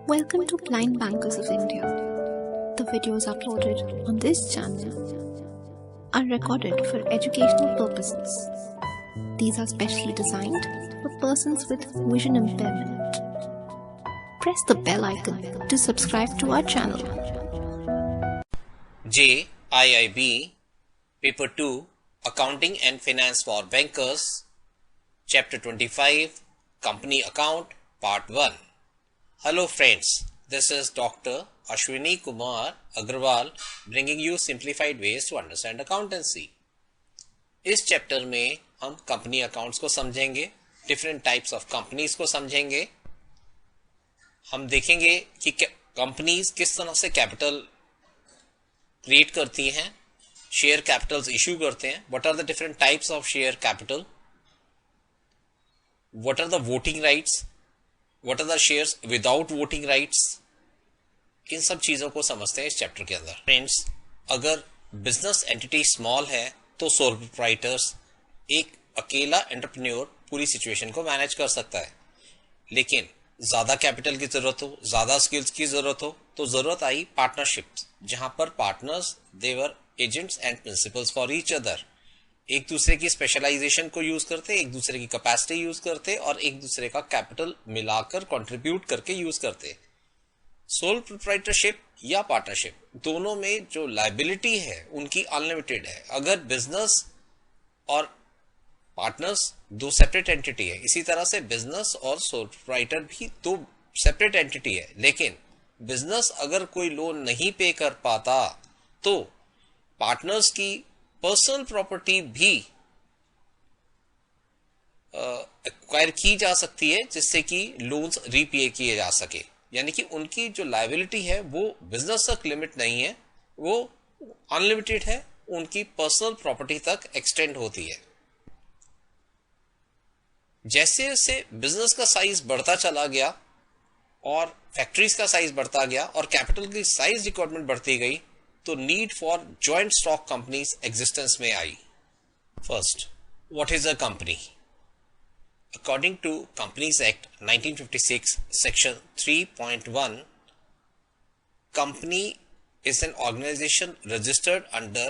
Welcome to Blind Bankers of India. The videos uploaded on this channel are recorded for educational purposes. These are specially designed for persons with vision impairment. Press the bell icon to subscribe to our channel. JIIB Paper 2 Accounting and Finance for Bankers Chapter 25 Company Account Part 1. Hello friends, this is Dr. Ashwini Kumar Agarwal bringing you simplified ways to understand accountancy. इस chapter में हम company accounts को समझेंगे, different types of companies को समझेंगे. हम देखेंगे कि कंपनीज किस तरह से कैपिटल क्रिएट करती हैं, शेयर कैपिटल्स इशू करते हैं, what are the different types of share capital, what are the voting rights, what are the shares without voting rights. इन सब चीजों को समझते हैं इस चैप्टर के अंदर. फ्रेंड्स, अगर बिजनेस एंटिटी स्मॉल है तो सोल प्रोप्राइटर्स, एक अकेला एंटरप्रेन्योर पूरी सिचुएशन को मैनेज कर सकता है. लेकिन ज्यादा कैपिटल की जरूरत हो, ज्यादा स्किल्स की जरूरत हो, तो जरूरत आई पार्टनरशिप्स, जहां पर partners their agents and principals for each other. एक दूसरे की स्पेशलाइजेशन को यूज करते, एक दूसरे की कैपेसिटी यूज करते और एक दूसरे का कैपिटल मिलाकर कंट्रीब्यूट करके यूज करते. सोल प्रोप्राइटरशिप या पार्टनरशिप, दोनों में जो लायबिलिटी है उनकी अनलिमिटेड है. अगर बिजनेस और पार्टनर्स दो सेपरेट एंटिटी है, इसी तरह से बिजनेस और सोल प्रोप्राइटर भी दो सेपरेट एंटिटी है. लेकिन बिजनेस अगर कोई लोन नहीं पे कर पाता तो पार्टनर्स की पर्सनल प्रॉपर्टी भी एक्वायर की जा सकती है, जिससे कि लोन्स रीपे किए जा सके. यानी कि उनकी जो लायबिलिटी है वो बिजनेस तक लिमिट नहीं है, वो अनलिमिटेड है, उनकी पर्सनल प्रॉपर्टी तक एक्सटेंड होती है. जैसे जैसे बिजनेस का साइज बढ़ता चला गया और फैक्ट्रीज का साइज बढ़ता गया और कैपिटल की साइज रिक्वायरमेंट बढ़ती गई, तो need for joint stock companies existence में आई. First, what is a company? According to companies act 1956 section 3.1, company is an organization registered under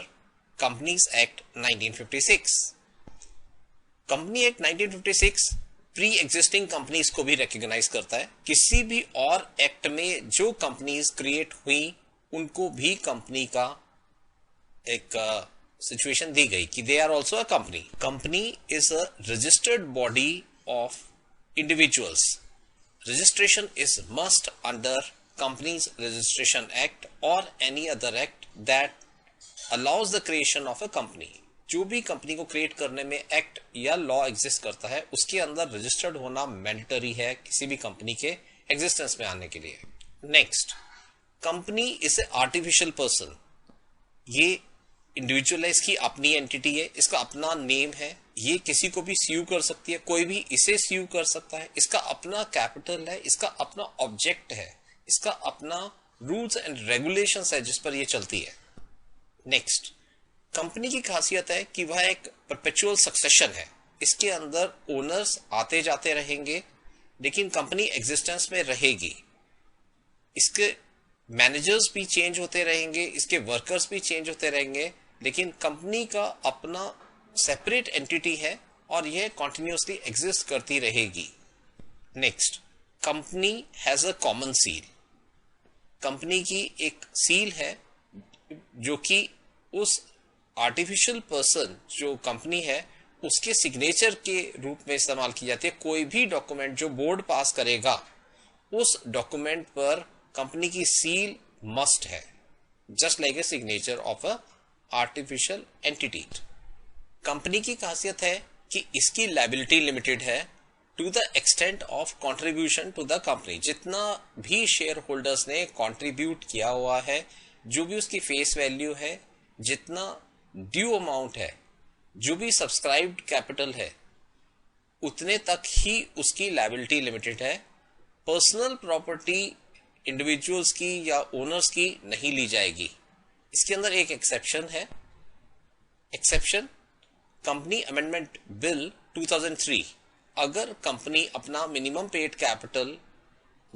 Companies Act 1956. Company act 1956 pre existing companies को भी recognise करता है. किसी भी और एक्ट में जो कंपनीज क्रिएट हुई उनको भी कंपनी का एक सिचुएशन दी गई कि they are also a company. Company is a registered body of individuals. Registration is must under companies registration act और any other act that allows the creation of a company. जो भी company को create करने में act या law exist करता है, उसके अंदर रजिस्टर्ड होना मैंडेटरी है किसी भी कंपनी के एग्जिस्टेंस में आने के लिए. Next, company is a artificial person. ये इंडिविजुअल है, इसकी अपनी एंटिटी है, इसका अपना नेम है, ये किसी को भी स्यू कर सकती है, कोई भी इसे स्यू कर सकता है, इसका अपना कैपिटल है, इसका अपना ऑब्जेक्ट है, इसका अपना रूल्स एंड रेगुलेशंस है जिस पर ये चलती है. नेक्स्ट, कंपनी की खासियत है कि वह एक परपेचुअल सक्सेशन है. इसके अंदर ओनर्स आते जाते रहेंगे, लेकिन कंपनी एग्जिस्टेंस में रहेगी. इसके मैनेजर्स भी चेंज होते रहेंगे, इसके वर्कर्स भी चेंज होते रहेंगे, लेकिन कंपनी का अपना सेपरेट एंटिटी है और यह कॉन्टिन्यूसली एग्जिस्ट करती रहेगी. Next, company has a common seal. Company की एक सील है जो कि उस आर्टिफिशियल पर्सन जो कंपनी है उसके सिग्नेचर के रूप में इस्तेमाल की जाती है. कोई भी डॉक्यूमेंट जो बोर्ड पास करेगा उस डॉक्यूमेंट पर कंपनी की सील मस्ट है, just like a signature of a artificial entity. Company की खासियत है कि इसकी लायबिलिटी लिमिटेड है to the extent of contribution to the company. जितना भी शेयर होल्डर्स ने कंट्रीब्यूट किया हुआ है, जो भी उसकी फेस वैल्यू है, जितना ड्यू अमाउंट है, जो भी सब्सक्राइब्ड कैपिटल है, उतने तक ही उसकी लायबिलिटी लिमिटेड है. पर्सनल प्रॉपर्टी इंडिविजुअल्स की या ओनर्स की नहीं ली जाएगी. इसके अंदर एक एक्सेप्शन है. Exception, company amendment bill 2003. अगर कंपनी अपना मिनिमम पेड कैपिटल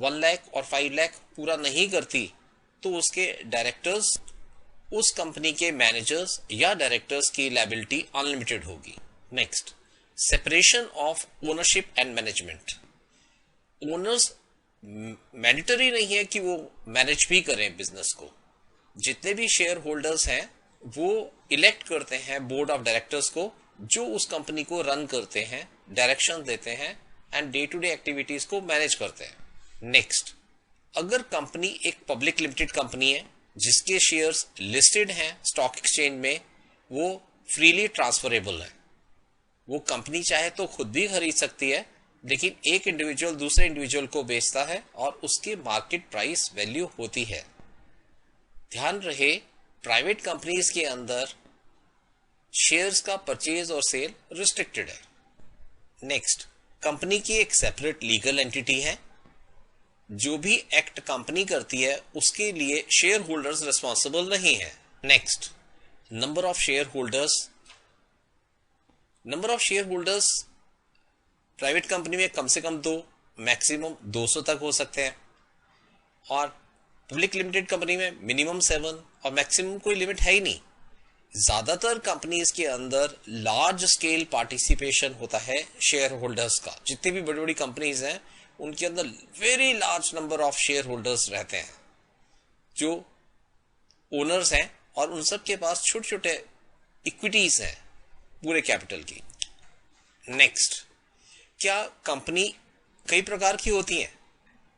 1 लाख और 5 लाख पूरा नहीं करती तो उसके डायरेक्टर्स, उस कंपनी के मैनेजर्स या डायरेक्टर्स की लायबिलिटी अनलिमिटेड होगी। Next, separation of ownership and management. Owners mandatory नहीं है कि वो मैनेज भी करें बिजनेस को। जितने भी शेयर होल्डर्स हैं वो इलेक्ट करते हैं बोर्ड ऑफ डायरेक्टर्स को, जो उस कंपनी को रन करते हैं, डायरेक्शन देते हैं and day to day activities को मैनेज करते हैं। नेक्स्ट, अगर कंपनी एक पब्लिक लिमिटेड कंपनी है जिसके शेयर्स लिस्टेड हैं स्टॉक एक्सचेंज में, वो फ्रीली ट्रांसफरेबल है। वो कंपनी चाहे तो खुद भी खरीद सकती है, लेकिन एक इंडिविजुअल दूसरे इंडिविजुअल को बेचता है और उसकी मार्केट प्राइस वैल्यू होती है। ध्यान रहे, प्राइवेट कंपनीज के अंदर शेयर्स का परचेज और सेल रिस्ट्रिक्टेड है। नेक्स्ट, कंपनी की एक सेपरेट लीगल एंटिटी है। जो भी एक्ट कंपनी करती है उसके लिए शेयर होल्डर्स रिस्पॉन्सिबल नहीं है। Next, number of share holders. Number of share holders private company में कम से कम 2, मैक्सिमम 200 तक हो सकते हैं, और पब्लिक लिमिटेड कंपनी में मिनिमम 7 और मैक्सिमम कोई लिमिट है ही नहीं। ज्यादातर कंपनीज के अंदर लार्ज स्केल पार्टिसिपेशन होता है शेयर होल्डर्स का। जितनी भी बड़ी बड़ी कंपनीज हैं उनके अंदर very large number of share holders रहते हैं जो ओनर्स हैं, और उन सब के पास छोटे छोटे इक्विटीज हैं पूरे कैपिटल की। नेक्स्ट, क्या कंपनी कई प्रकार की होती हैं?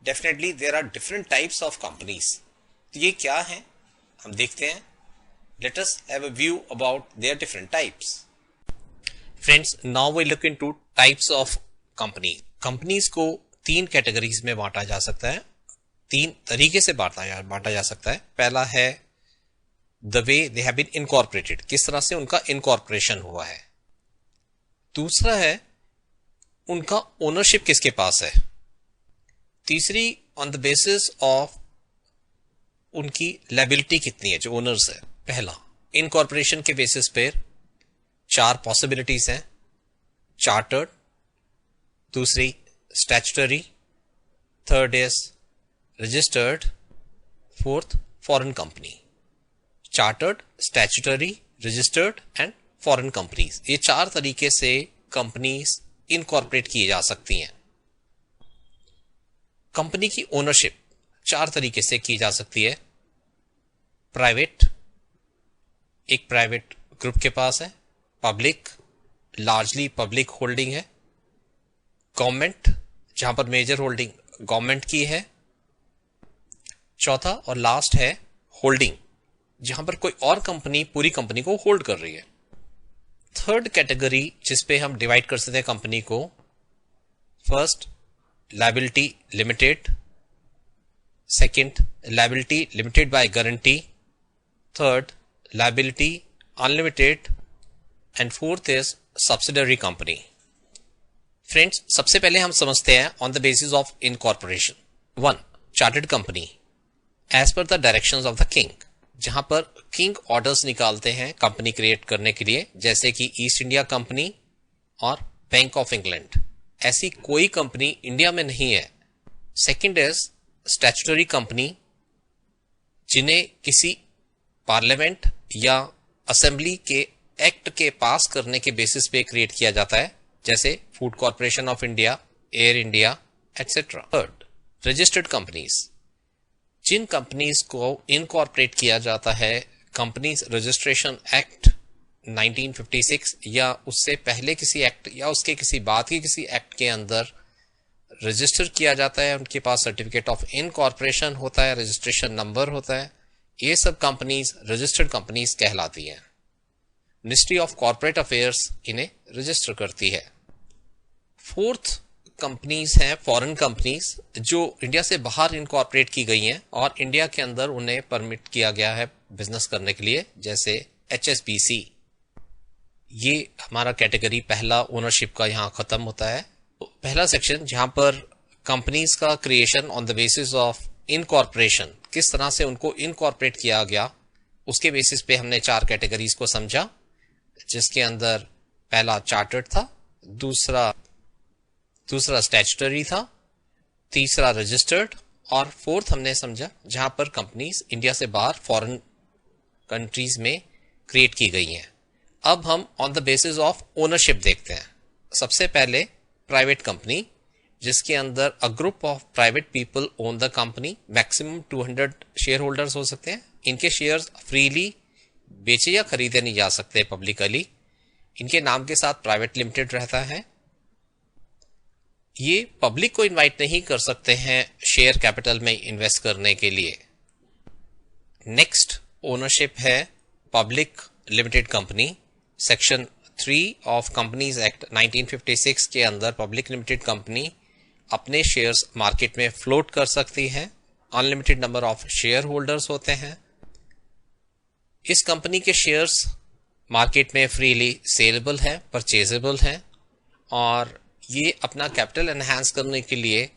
Definitely there are different types of companies. तो ये क्या है हम देखते हैं। Let us have a view about their different types. Friends, now we look into types of company. Companies को 3 कैटेगरीज में बांटा जा सकता है, 3 तरीके से बांटा जा सकता है। पहला है the way they have been incorporated, किस तरह से उनका इनकॉर्पोरेशन हुआ है। दूसरा है उनका ओनरशिप किसके पास है। तीसरी, ऑन द बेसिस ऑफ उनकी लायबिलिटी कितनी है जो ओनर्स है। पहला, इनकॉर्पोरेशन के बेसिस पर 4 पॉसिबिलिटीज हैं। चार्टर्ड, दूसरी statutory, third is registered, fourth foreign company. Chartered, statutory, registered and foreign companies, ये 4 तरीके से कंपनीज इनकॉर्पोरेट की जा सकती हैं। कंपनी की ओनरशिप 4 तरीके से की जा सकती है। प्राइवेट, एक प्राइवेट ग्रुप के पास है। पब्लिक, लार्जली पब्लिक होल्डिंग है। गवर्नमेंट, जहां पर मेजर होल्डिंग गवर्नमेंट की है। चौथा और लास्ट है होल्डिंग, जहां पर कोई और कंपनी पूरी कंपनी को होल्ड कर रही है। थर्ड कैटेगरी जिसपे हम डिवाइड कर सकते हैं कंपनी को, first liability limited, second liability limited by guarantee, third liability unlimited and fourth is subsidiary company. Friends, सबसे पहले हम समझते हैं on the basis of incorporation. 1, chartered company as per the directions of the king, जहां पर king orders निकालते हैं company create करने के लिए, जैसे कि ईस्ट इंडिया कंपनी और बैंक ऑफ इंग्लैंड। ऐसी कोई कंपनी इंडिया में नहीं है। सेकंड इज स्टैट्यूटरी कंपनी, जिन्हें किसी पार्लियामेंट या असेंबली के एक्ट के पास करने के बेसिस पे क्रिएट किया जाता है, जैसे food corporation of India, air India etcetera. Third, registered companies, जिन कंपनीज को इनकॉर्पोरेट किया जाता है कंपनीज रजिस्ट्रेशन एक्ट 1956 या उससे पहले किसी एक्ट या उसके किसी बाद के किसी एक्ट के अंदर रजिस्टर किया जाता है, उनके पास सर्टिफिकेट ऑफ इनकॉर्पोरेशन होता है, रजिस्ट्रेशन नंबर होता है, ये सब कंपनीज रजिस्टर्ड कंपनीज कहलाती हैं। मिनिस्ट्री ऑफ कॉर्पोरेट अफेयर्स इन्हें रजिस्टर करती है। फोर्थ कंपनीज हैं फॉरेन कंपनीज, जो इंडिया से बाहर इनकॉर्पोरेट की गई हैं और इंडिया के अंदर उन्हें परमिट किया गया है बिजनेस करने के लिए, जैसे HSBC। ये हमारा कैटेगरी पहला ओनरशिप का यहाँ खत्म होता है। पहला सेक्शन जहां पर कंपनीज का creation on the basis of incorporation, किस तरह से उनको इनकॉर्पोरेट किया गया, उसके बेसिस पे हमने 4 कैटेगरीज को समझा, जिसके अंदर पहला चार्टर्ड था, दूसरा स्टैट्यूटरी था, तीसरा रजिस्टर्ड, और फोर्थ हमने समझा जहां पर कंपनीज इंडिया से बाहर फॉरेन कंट्रीज में क्रिएट की गई हैं। अब हम on the basis of ownership देखते हैं। सबसे पहले प्राइवेट कंपनी, जिसके अंदर a group of private people own the company, maximum 200 share holders हो सकते हैं। इनके शेयर्स फ्रीली बेचे या खरीदे नहीं जा सकते पब्लिकली। इनके नाम के साथ प्राइवेट लिमिटेड रहता है। ये पब्लिक को इनवाइट नहीं कर सकते हैं शेयर कैपिटल में इन्वेस्ट करने के लिए। नेक्स्ट ओनरशिप है public limited company. Section 3 of companies act 1956 के अंदर पब्लिक लिमिटेड कंपनी अपने शेयर्स मार्केट में फ्लोट कर सकती है। Unlimited number of share holders होते हैं। इस कंपनी के शेयर्स मार्केट में फ्रीली सेलेबल है, परचेजेबल है, और ये अपना कैपिटल एनहांस करने के लिए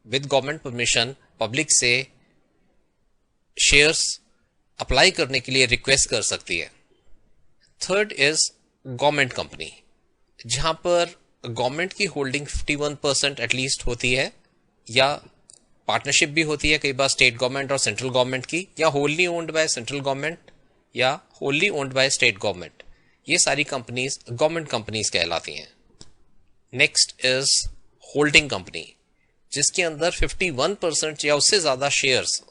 विद गवर्नमेंट परमिशन पब्लिक से शेयर्स अप्लाई करने के लिए रिक्वेस्ट कर सकती है। थर्ड इज गवर्नमेंट कंपनी, जहां पर गवर्नमेंट की होल्डिंग 51% एटलीस्ट होती है, या पार्टनरशिप भी होती है कई बार स्टेट गवर्नमेंट और सेंट्रल गवर्नमेंट की, या wholly owned by central government या wholly owned by state government. ये सारी कंपनीज गवर्नमेंट कंपनीज कहलाती हैं। नेक्स्ट इज होल्डिंग कंपनी, जिसके अंदर 51% या उससे ज्यादा शेयर्स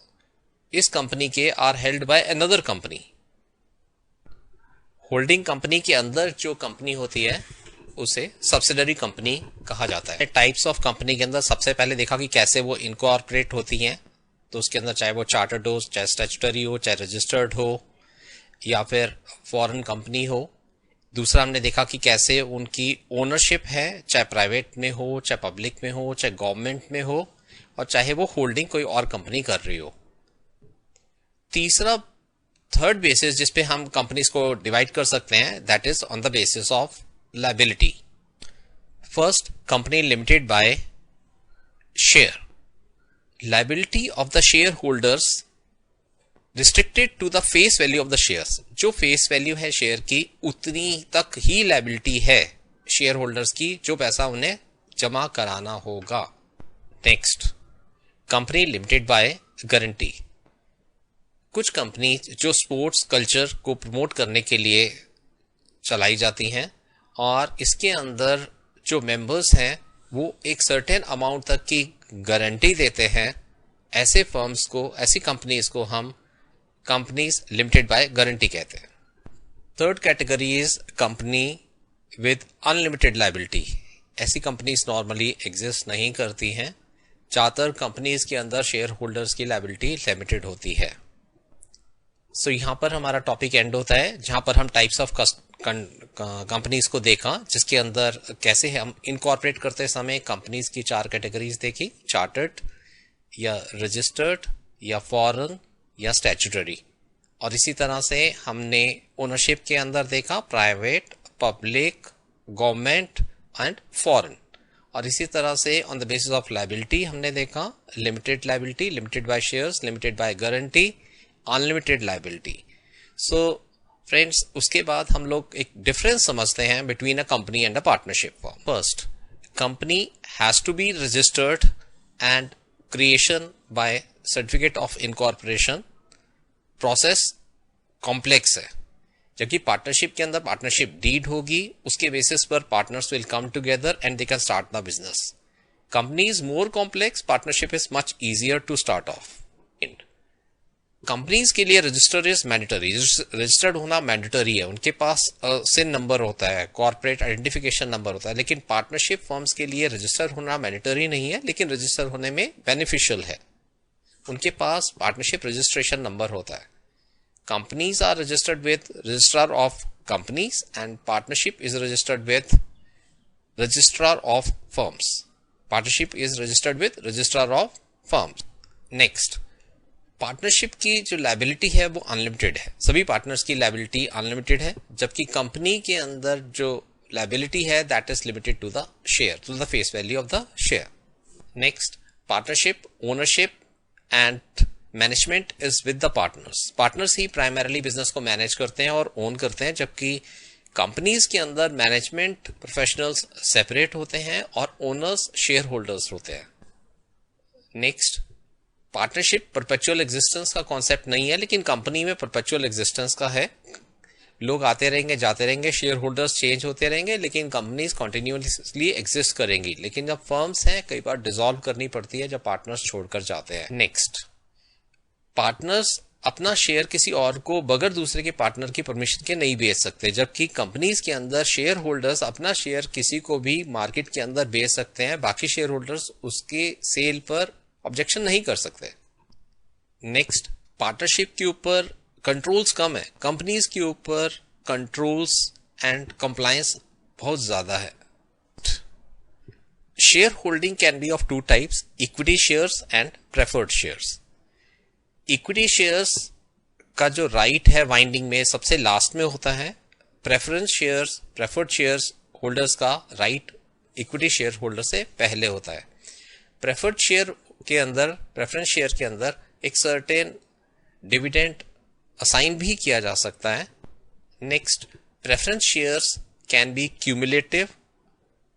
इस कंपनी के are held by another company. Holding company के अंदर जो कंपनी होती है उसे सब्सिडरी कंपनी कहा जाता है। टाइप्स ऑफ कंपनी के अंदर सबसे पहले देखा कि कैसे वो इनकॉर्पोरेट होती हैं, तो उसके अंदर चाहे वो चार्टर्ड हो, चाहे स्टैट्यूटरी हो, चाहे रजिस्टर्ड हो, या फिर फॉरेन कंपनी हो। दूसरा हमने देखा कि कैसे उनकी ओनरशिप है, चाहे प्राइवेट में हो, चाहे पब्लिक में हो, चाहे गवर्नमेंट में हो, और चाहे वो होल्डिंग कोई और कंपनी कर रही हो। तीसरा थर्ड बेसिस जिस पे हम कंपनीज को डिवाइड कर सकते हैं, that is on the basis of liability. First, company limited by share. Liability of the share holders restricted to the face value of the shares. जो फेस वैल्यू है share की, उतनी तक ही लायबिलिटी है शेयर होल्डर्स की, जो पैसा उन्हें जमा कराना होगा। Next, company limited by guarantee. कुछ कंपनी जो स्पोर्ट्स कल्चर को प्रमोट करने के लिए चलाई जाती हैं, और इसके अंदर जो मेंबर्स हैं वो एक सर्टेन अमाउंट तक की गारंटी देते हैं। ऐसे फर्म्स को, ऐसी कंपनीज को हम कंपनीज लिमिटेड बाय गारंटी कहते हैं। Third category is company with unlimited liability. ऐसी कंपनीज नॉर्मली एग्जिस्ट नहीं करती हैं। ज्यादातर कंपनीज के अंदर शेयर होल्डर्स की लायबिलिटी लिमिटेड होती है। सो यहां पर हमारा टॉपिक एंड होता है, जहां पर हम टाइप्स ऑफ कंपनीज को देखा, जिसके अंदर कैसे हम इनकॉर्पोरेट करते समय कंपनीज की 4 कैटेगरीज देखी, चार्टर्ड या रजिस्टर्ड या फॉरेन या स्टैट्यूटरी। और इसी तरह से हमने ओनरशिप के अंदर देखा private, public, government and foreign. और इसी तरह से on the basis of liability हमने देखा limited liability, limited by shares, limited by guarantee, unlimited liability. So friends, उसके बाद हम लोग एक डिफरेंस समझते हैं between a company and a partnership form. First, company has to be registered and creation by certificate of incorporation. Process complex है, जबकि partnership के अंदर पार्टनरशिप डीड होगी, उसके बेसिस पर partners will come together and they can start the business. Company is more complex, partnership is much easier to start off. Companies के लिए register is mandatory. Registered होना मैंडेटरी है, उनके पास सिन नंबर होता है, कॉर्पोरेट आइडेंटिफिकेशन नंबर होता है। लेकिन पार्टनरशिप फर्म्स के लिए रजिस्टर होना मैंडेटरी नहीं है, लेकिन रजिस्टर होने में बेनिफिशियल है। उनके पास पार्टनरशिप रजिस्ट्रेशन नंबर होता है। Companies are registered with registrar of companies and partnership is registered with registrar of firms. Partnership is registered with registrar of firms. Next, partnership की जो लायबिलिटी है वो अनलिमिटेड है। सभी पार्टनर्स की लायबिलिटी अनलिमिटेड है, जबकि कंपनी के अंदर जो लायबिलिटी है that is limited to the share, to the face value of the share. Next, partnership ownership and management is with the partners. Partners ही प्राइमरीली बिजनेस को मैनेज करते हैं और ओन करते हैं, जबकि कंपनीज के अंदर मैनेजमेंट प्रोफेशनल्स सेपरेट होते हैं और ओनर्स शेयर होल्डर्स होते हैं। नेक्स्ट, पार्टनरशिप परपेचुअल एग्जिस्टेंस का कॉन्सेप्ट नहीं है, लेकिन कंपनी में परपेचुअल एग्जिस्टेंस का है। लोग आते रहेंगे, जाते रहेंगे, शेयर होल्डर्स चेंज होते रहेंगे, लेकिन कंपनीज कंटिन्यूअसली एग्जिस्ट करेंगी। लेकिन जब फर्म्स हैं, कई बार डिसॉल्व करनी पड़ती है जब पार्टनर्स छोड़कर जाते हैं। नेक्स्ट, पार्टनर्स अपना शेयर किसी और को बगैर दूसरे के पार्टनर की परमिशन के नहीं बेच सकते, जबकि कंपनीज के अंदर शेयर होल्डर्स अपना शेयर किसी को भी मार्केट के अंदर बेच सकते हैं। बाकी शेयर होल्डर्स उसके सेल पर ऑब्जेक्शन नहीं कर सकते। नेक्स्ट, पार्टनरशिप के ऊपर कंट्रोल्स कम है, कंपनीज के ऊपर कंट्रोल्स एंड कंप्लायंस बहुत ज्यादा है। Share holding can be of two types, equity shares and preferred shares. Equity shares का जो राइट है वाइंडिंग में सबसे लास्ट में होता है। Preference shares, preferred shares holders का राइट इक्विटी शेयर होल्डर से पहले होता है। प्रेफर्ड शेयर के अंदर, प्रेफरेंस शेयर के अंदर एक सर्टेन डिविडेंड असाइन भी किया जा सकता है। Next, preference shares can be cumulative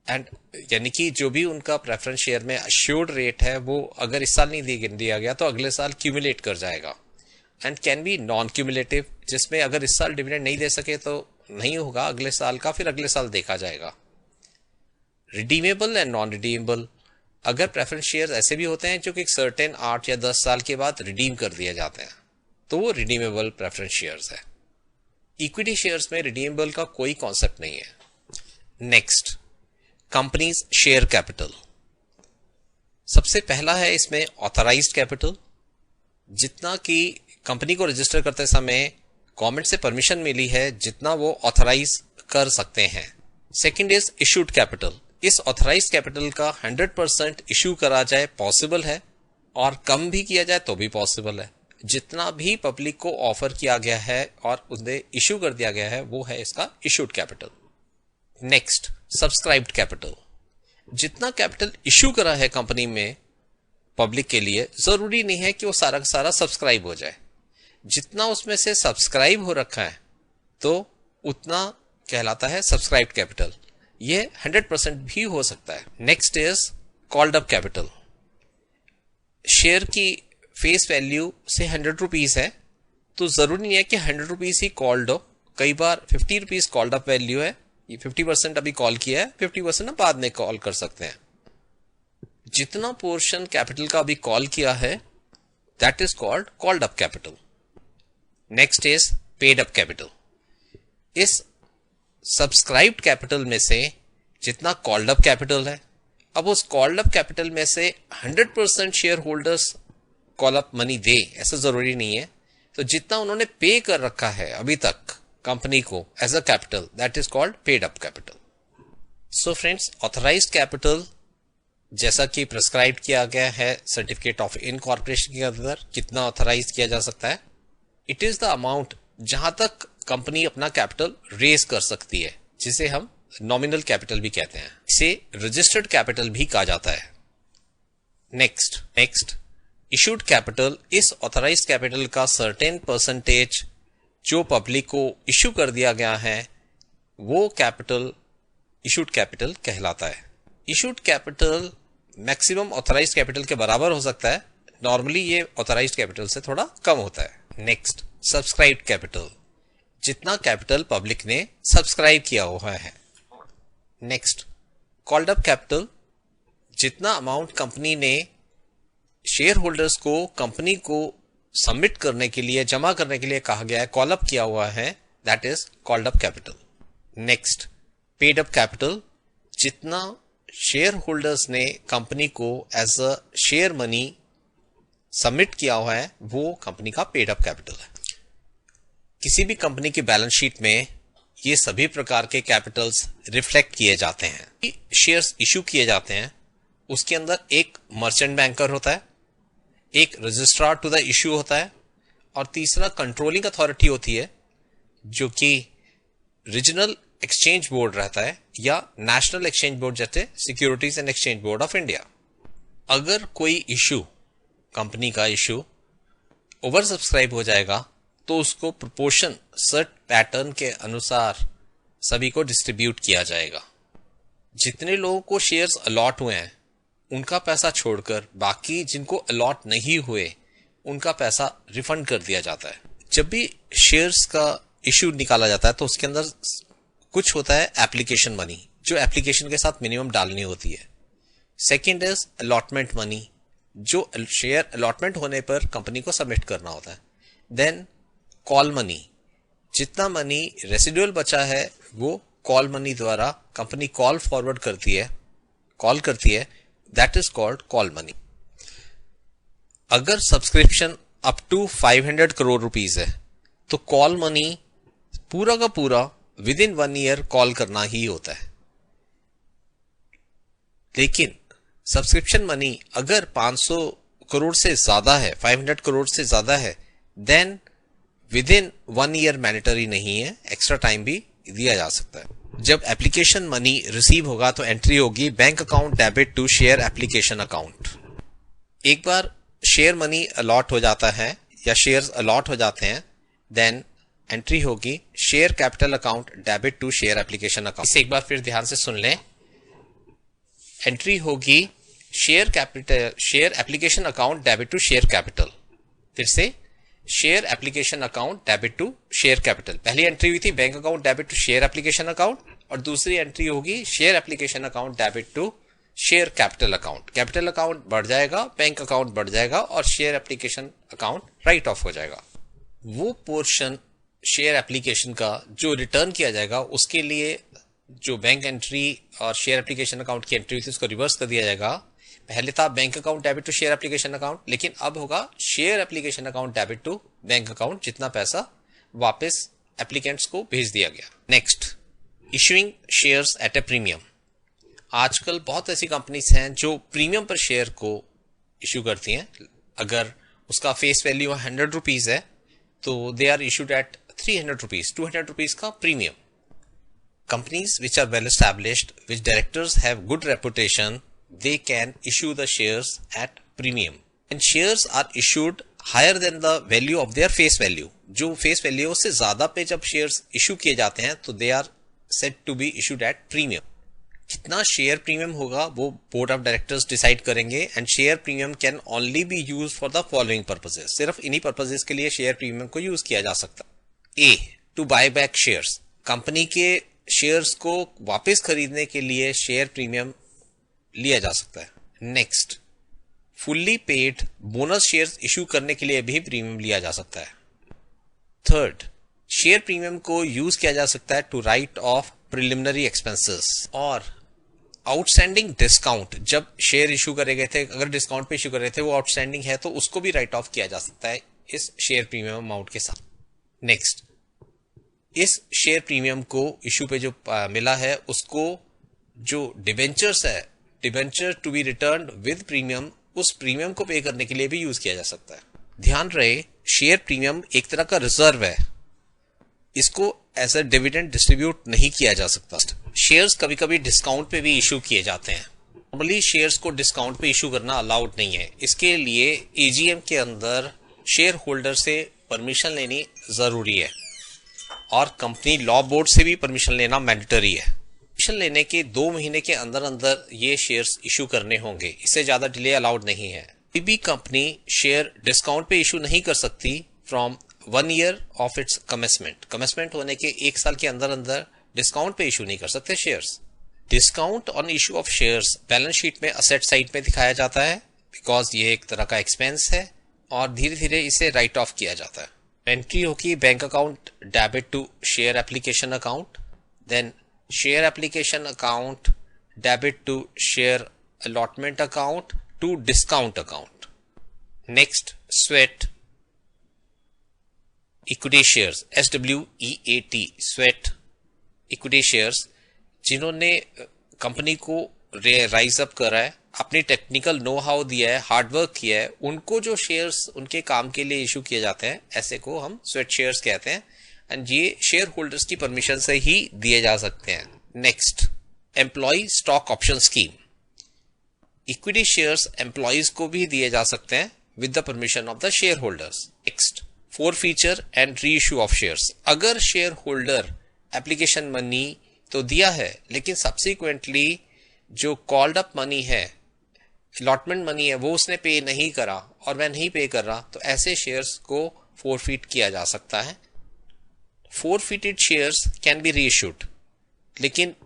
and, यानी कि जो भी उनका प्रेफरेंस शेयर में अश्योर्ड रेट है वो अगर इस साल नहीं दिया गया तो अगले साल क्यूमुलेट कर जाएगा। And can be non cumulative, जिसमें अगर इस साल डिविडेंड नहीं दे सके तो नहीं होगा अगले साल का, फिर अगले साल देखा जाएगा। रिडीमेबल एंड नॉन रिडीमेबल, अगर प्रेफरेंस शेयर ऐसे भी होते हैं जो कि एक सर्टेन 8 या 10 साल के बाद रिडीम कर दिए जाते हैं, तो वो रिडीमेबल प्रेफरेंस शेयर्स है। इक्विटी शेयर्स में रिडीमेबल का कोई कॉन्सेप्ट नहीं है। Next, companies share capital. सबसे पहला है इसमें ऑथराइज्ड कैपिटल, जितना कि कंपनी को रजिस्टर करते समय गवर्नमेंट से परमिशन मिली है, जितना वो ऑथराइज कर सकते हैं। Second is issued capital. इस ऑथराइज्ड कैपिटल का 100% इशू करा जाए पॉसिबल है, और कम भी किया जाए तो भी पॉसिबल है। जितना भी पब्लिक को ऑफर किया गया है और उन्हें इशू कर दिया गया है वो है इसका issued capital. Next, subscribed capital. जितना कैपिटल इशू करा है कंपनी में पब्लिक के लिए, जरूरी नहीं है कि वो सारा का सारा सब्सक्राइब हो जाए। जितना उसमें से सब्सक्राइब हो रखा है तो उतना कहलाता है सब्सक्राइब्ड कैपिटल। ये 100% भी हो सकता है। Next is called up capital. Share की फेस वैल्यू से 100 रुपीज है तो जरूरी नहीं है कि 100 रुपीज ही कॉल्ड हो। कई बार 50 रुपीज कॉल्ड अप वैल्यू है, ये 50% अभी कॉल किया है, 50% ना बाद में कॉल कर सकते हैं। जितना पोर्शन कैपिटल का अभी कॉल किया है that is called up capital. Next is paid up capital. इस सब्सक्राइब्ड कैपिटल में से जितना कॉल्ड अप कैपिटल है, अब उस कॉल्ड अप कैपिटल में से 100% share holders call up money दे ऐसा जरूरी नहीं है। तो जितना उन्होंने पे कर रखा है अभी तक कंपनी को as a capital, that is called paid up capital. So friends, authorised capital जैसा कि प्रिस्क्राइब किया गया है सर्टिफिकेट ऑफ इनकॉर्पोरेशन के अंदर कितना ऑथराइज किया जा सकता है, इट इज द अमाउंट जहां तक कंपनी अपना कैपिटल रेज कर सकती है, जिसे हम नॉमिनल कैपिटल भी कहते हैं। इसे रजिस्टर्ड कैपिटल भी कहा जाता है। Next issued capital. इस ऑथराइज्ड कैपिटल का सर्टेन परसेंटेज जो पब्लिक को इशू कर दिया गया है वो कैपिटल इशूड कैपिटल कहलाता है। Issued capital maximum authorised capital के बराबर हो सकता है। नॉर्मली ये ऑथराइज्ड कैपिटल से थोड़ा कम होता है। Next, subscribed capital. जितना कैपिटल पब्लिक ने सब्सक्राइब किया हुआ है। Next, called up capital. जितना अमाउंट कंपनी ने शेयर होल्डर्स को कंपनी को सबमिट करने के लिए, जमा करने के लिए कहा गया है, कॉल अप किया हुआ है, that is called up capital. Next, paid up capital. जितना शेयर होल्डर्स ने कंपनी को as a share money submit किया हुआ है वो कंपनी का पेड अप कैपिटल है। किसी भी कंपनी की बैलेंस शीट में ये सभी प्रकार के कैपिटल्स रिफ्लेक्ट किए जाते हैं। शेयर्स इशू किए जाते हैं, उसके अंदर एक मर्चेंट बैंकर होता है, एक रजिस्ट्रार टू द इशू होता है, और तीसरा कंट्रोलिंग अथॉरिटी होती है जो कि रीजनल एक्सचेंज बोर्ड रहता है या नेशनल एक्सचेंज बोर्ड जैसे securities and exchange board of India. अगर कोई इशू, कंपनी का इशू ओवर सब्सक्राइब हो जाएगा तो उसको प्रोपोर्शन सर्ट पैटर्न के अनुसार सभी को डिस्ट्रीब्यूट किया जाएगा। जितने लोगों को शेयर्स अलॉट हुए हैं उनका पैसा छोड़कर बाकी जिनको अलॉट नहीं हुए उनका पैसा रिफंड कर दिया जाता है। जब भी शेयर्स का इश्यू निकाला जाता है तो उसके अंदर कुछ होता है एप्लीकेशन मनी, जो एप्लीकेशन के साथ मिनिमम डालनी होती है। सेकंड इज अलॉटमेंट मनी, जो शेयर अलॉटमेंट होने पर कंपनी को सबमिट करना होता है। देन कॉल मनी, जितना मनी रेसिडुअल बचा है वो कॉल मनी द्वारा कंपनी कॉल फॉरवर्ड करती है, that is called call money. अगर subscription up to 500 crore rupees है तो कॉल मनी पूरा का पूरा विद इन 1 ईयर कॉल करना ही होता है। लेकिन सब्सक्रिप्शन मनी अगर 500 करोड़ से ज्यादा है, 500 करोड़ से ज्यादा है, then within 1 year mandatory नहीं है, एक्स्ट्रा टाइम भी दिया जा सकता है। जब एप्लीकेशन मनी रिसीव होगा तो एंट्री होगी bank account debit to share application account. एक बार शेयर मनी अलॉट हो जाता है या शेयर्स अलॉट हो जाते हैं, देन एंट्री होगी share capital account debit to share application account. इसे एक बार फिर ध्यान से सुन लें। एंट्री होगी share application account debit to share capital. फिर से share application account debit to share capital. पहली एंट्री हुई थी bank account debit to share application account, और दूसरी एंट्री होगी share application account debit to share capital account. Capital account बढ़ जाएगा, बैंक अकाउंट बढ़ जाएगा और share application account write off हो जाएगा। वो पोर्शन शेयर एप्लीकेशन का जो रिटर्न किया जाएगा उसके लिए जो बैंक एंट्री और शेयर एप्लीकेशन अकाउंट की एंट्री हुई थी उसको रिवर्स कर दिया जाएगा। पहले था bank account debit to share application account, लेकिन अब होगा share application account debit to bank account, जितना पैसा वापस एप्लीकेंट्स को भेज दिया गया। Next, issuing shares at a premium. आजकल बहुत ऐसी कंपनीज हैं जो प्रीमियम पर शेयर को इशू करती हैं। अगर उसका फेस वैल्यू 100 रुपीज है तो they are issued at 300 rupees, 200 rupees का premium. Companies which are well established, which directors have good reputation, they can issue the shares at premium. And shares are issued higher than the value of their face value. जो face value उससे ज्यादा पे जब shares issue किए जाते हैं तो they are said to be issued at premium. कितना शेयर प्रीमियम होगा वो बोर्ड ऑफ डायरेक्टर्स डिसाइड करेंगे, and share premium can only B use for the following purposes. सिर्फ इन्हीं पर्पसेस के लिए शेयर प्रीमियम को यूज किया जा सकता। A, to buy back shares. Company के शेयर्स को वापस खरीदने के लिए शेयर प्रीमियम लिया जा सकता है। Next, fully paid bonus shares issue करने के लिए भी प्रीमियम लिया जा सकता है। थर्ड, शेयर प्रीमियम को यूज किया जा सकता है to write off preliminary expenses और आउटस्टैंडिंग डिस्काउंट। जब शेयर इशू करे गए थे, अगर डिस्काउंट पे इशू कर रहे थे, वो आउटस्टैंडिंग है तो उसको भी राइट ऑफ किया जा सकता है इस शेयर प्रीमियम अमाउंट के साथ। नेक्स्ट, इस शेयर प्रीमियम को इशू पे जो मिला है उसको जो डिबेंचर्स है, debenture to be return with premium, उस प्रीमियम को पे करने के लिए भी यूज किया जा सकता है। ध्यान रहे, शेयर प्रीमियम एक तरह का रिजर्व है, इसको एज अ डिविडेंड डिस्ट्रीब्यूट नहीं किया जा सकता। शेयर्स कभी कभी डिस्काउंट पे भी इशू किए जाते हैं। नॉर्मली शेयर्स को डिस्काउंट पे इशू करना अलाउड नहीं है। इसके लिए एजीएम के अंदर शेयर होल्डर से परमिशन लेनी जरूरी है और कंपनी लॉ बोर्ड से भी परमिशन लेना मैंडेटरी है। परमिशन लेने के 2 महीने के अंदर अंदर ये शेयर्स इशू करने होंगे, इससे ज्यादा डिले अलाउड नहीं है। कोई भी कंपनी शेयर डिस्काउंट पे इशू नहीं कर सकती from 1 year of its commencement. Commencement होने के 1 साल के अंदर अंदर डिस्काउंट पे इशू नहीं कर सकते shares. Discount on issue of shares balance sheet में असेट साइड में दिखाया जाता है, बिकॉज ये एक तरह का एक्सपेंस है और धीरे धीरे इसे राइट ऑफ किया जाता है। एंट्री होगी bank account debit to share application account, then share application account debit to share allotment account to discount account. Next, sweat equity shares, SWEAT, sweat equity shares, जिन्होंने कंपनी को raise up करा है, अपनी technical know how दिया है, hard work किया है, उनको जो शेयर्स उनके काम के लिए इशू किए जाते हैं, ऐसे को हम स्वेट शेयर्स कहते हैं, एंड ये शेयर होल्डर्स की परमिशन से ही दिए जा सकते हैं। Next, employ stock option scheme. Equity shares employees को भी दिए जा सकते हैं with the permission of the share holders. Next, forfeiture and re issue of shares. अगर शेयर होल्डर एप्लीकेशन मनी तो दिया है, लेकिन सब्सिक्वेंटली जो कॉल्ड अप मनी है अलॉटमेंट मनी है वो उसने पे नहीं करा और वह नहीं पे कर रहा, तो ऐसे शेयर्स को फोरफीट किया जा सकता है। फोरफीटेड शेयर्स कैन बी रीइश्यूड, लेकिन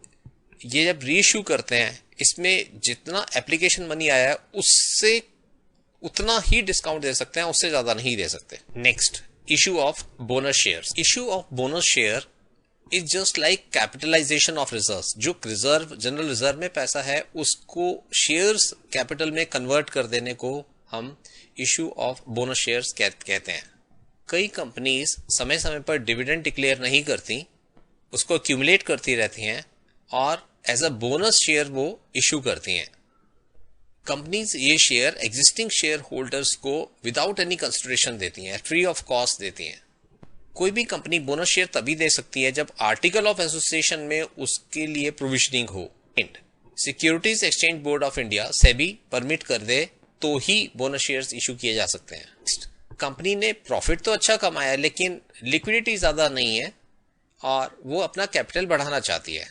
ये जब रीइश्यू करते हैं इसमें जितना एप्लीकेशन मनी आया है उससे उतना ही डिस्काउंट दे सकते हैं, उससे ज्यादा नहीं दे सकते। Next, issue of bonus shares. Issue of bonus share is just like capitalisation of reserves. जो रिजर्व, जनरल रिजर्व में पैसा है उसको शेयर्स कैपिटल में कन्वर्ट कर देने को हम इशू ऑफ बोनस शेयर्स कहते हैं। कई कंपनीज समय समय पर डिविडेंड डिक्लेयर नहीं करती, उसको एक्यूमुलेट करती रहती हैं और एज अ बोनस शेयर वो इशू करती हैं। कंपनीज ये शेयर एग्जिस्टिंग शेयर होल्डर्स को विदाउट एनी कंसिडरेशन देती हैं, फ्री ऑफ कॉस्ट देती हैं। कोई भी कंपनी बोनस शेयर तभी दे सकती है जब आर्टिकल ऑफ एसोसिएशन में उसके लिए प्रोविजनिंग हो। Securities exchange board of India SEBI permit कर दे तो ही बोनस शेयर्स इशू किए जा सकते हैं। कंपनी ने प्रॉफिट तो अच्छा कमाया लेकिन लिक्विडिटी ज्यादा नहीं है और वो अपना कैपिटल बढ़ाना चाहती है।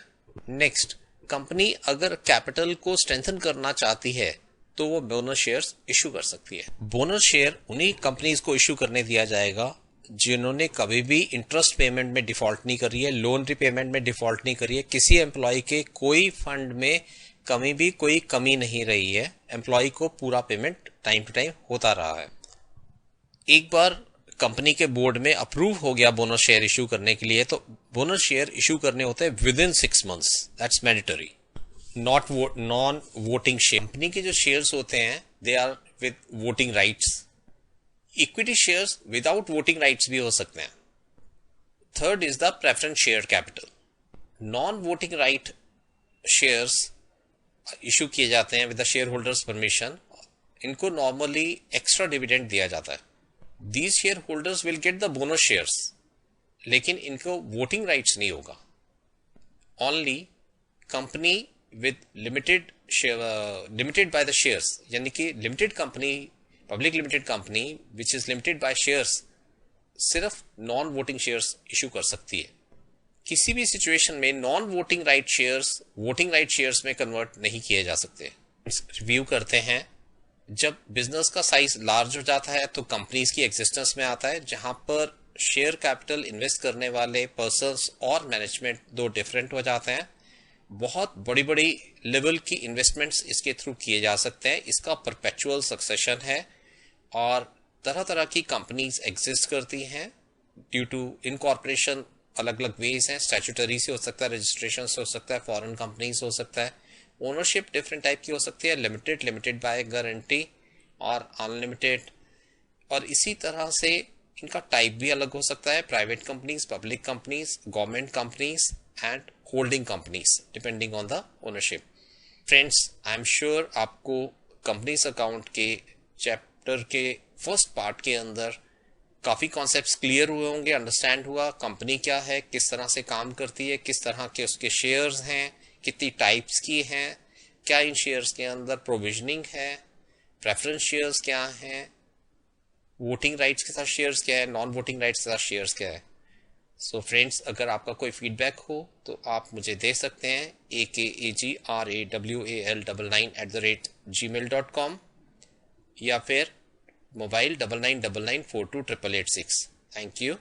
नेक्स्ट, कंपनी अगर कैपिटल को स्ट्रेंथन करना चाहती है तो वो बोनस शेयर्स इशू कर सकती है। बोनस शेयर उन्हीं कंपनीज को इशू करने दिया जाएगा जिन्होंने कभी भी इंटरेस्ट पेमेंट में डिफॉल्ट नहीं करी है, लोन रिपेमेंट में डिफॉल्ट नहीं करी है, किसी एम्प्लॉय के कोई फंड में कभी भी कोई कमी नहीं रही है, एम्प्लॉय को पूरा पेमेंट टाइम टू टाइम होता रहा है। एक बार कंपनी के बोर्ड में अप्रूव हो गया बोनस शेयर इशू करने के लिए, तो बोनस शेयर इशू करने होते हैं within 6 months, that's mandatory, non voting share. Company के जो शेयर्स होते हैं they are with voting rights. Equity shares without voting rights भी हो सकते हैं। Third is the preference share capital. Non voting right shares issue किए जाते हैं with the share holders permission. इनको नॉर्मली एक्स्ट्रा डिविडेंड दिया जाता है। These share holders will get the bonus shares, लेकिन इनको वोटिंग राइट्स नहीं होगा। Only company with limited by the shares, यानी कि limited company, public limited company which is limited by shares, सिर्फ नॉन वोटिंग शेयर्स इशू कर सकती है। किसी भी सिचुएशन में non voting right shares voting right shares में कन्वर्ट नहीं किए जा सकते। रिव्यू करते हैं, जब बिजनेस का साइज लार्ज हो जाता है तो कंपनीज की एग्जिस्टेंस में आता है, जहां पर शेयर कैपिटल इन्वेस्ट करने वाले पर्संस और मैनेजमेंट दो डिफरेंट हो जाते हैं। बहुत बड़ी बड़ी लेवल की इन्वेस्टमेंट्स इसके थ्रू किए जा सकते हैं। इसका परपेचुअल सक्सेशन है और तरह तरह की कंपनीज एग्जिस्ट करती हैं ड्यू टू इनकॉर्पोरेशन। अलग अलग वेज हैं, स्टैट्यूटरी से हो सकता है, रजिस्ट्रेशन से हो सकता है, फॉरेन कंपनीज हो सकता है। ओनरशिप डिफरेंट टाइप की हो सकती है, लिमिटेड, लिमिटेड बाय गारंटी और अनलिमिटेड। और इसी तरह से इनका टाइप भी अलग हो सकता है, private companies, public companies, government companies and holding companies, depending on the ownership. Friends, I am sure आपको कंपनीज अकाउंट के चैप्टर के फर्स्ट पार्ट के अंदर काफी कॉन्सेप्ट्स क्लियर हुए होंगे, अंडरस्टैंड हुआ कंपनी क्या है, किस तरह से काम करती है, किस तरह के उसके शेयर्स हैं, कितनी टाइप्स की हैं, क्या इन शेयर्स के अंदर प्रोविजनिंग है, प्रेफरेंस शेयर्स क्या हैं, वोटिंग राइट्स के साथ शेयर्स क्या है, नॉन वोटिंग राइट्स के साथ शेयर्स क्या है। सो फ्रेंड्स, अगर आपका कोई फीडबैक हो तो आप मुझे दे सकते हैं akagrawl99@gmail.com या फिर मोबाइल 9999428886। Thank you.